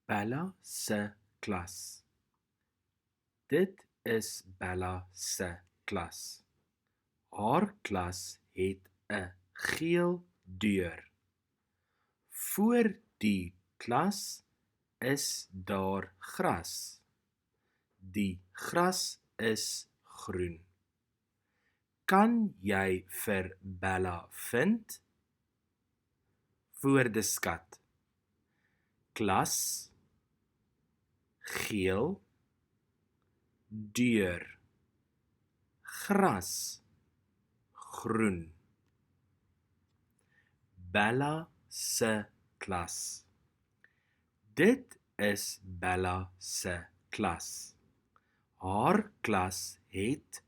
Bella se klas. Dit is Bella se klas. Haar klas het 'n geel deur. Voor die klas is daar gras. Die gras is groen. Kan jy vir Bella vind? Woordeskat. Klas, geel, deur, gras, groen. Bella se klas. Dit is Bella se klas. Haar klas het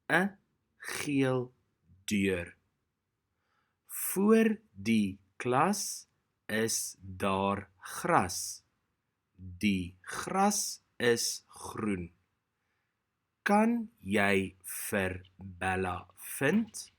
'n geel deur. Voor die klas is daar gras. Die gras is groen. Kan jy vir Bella vind?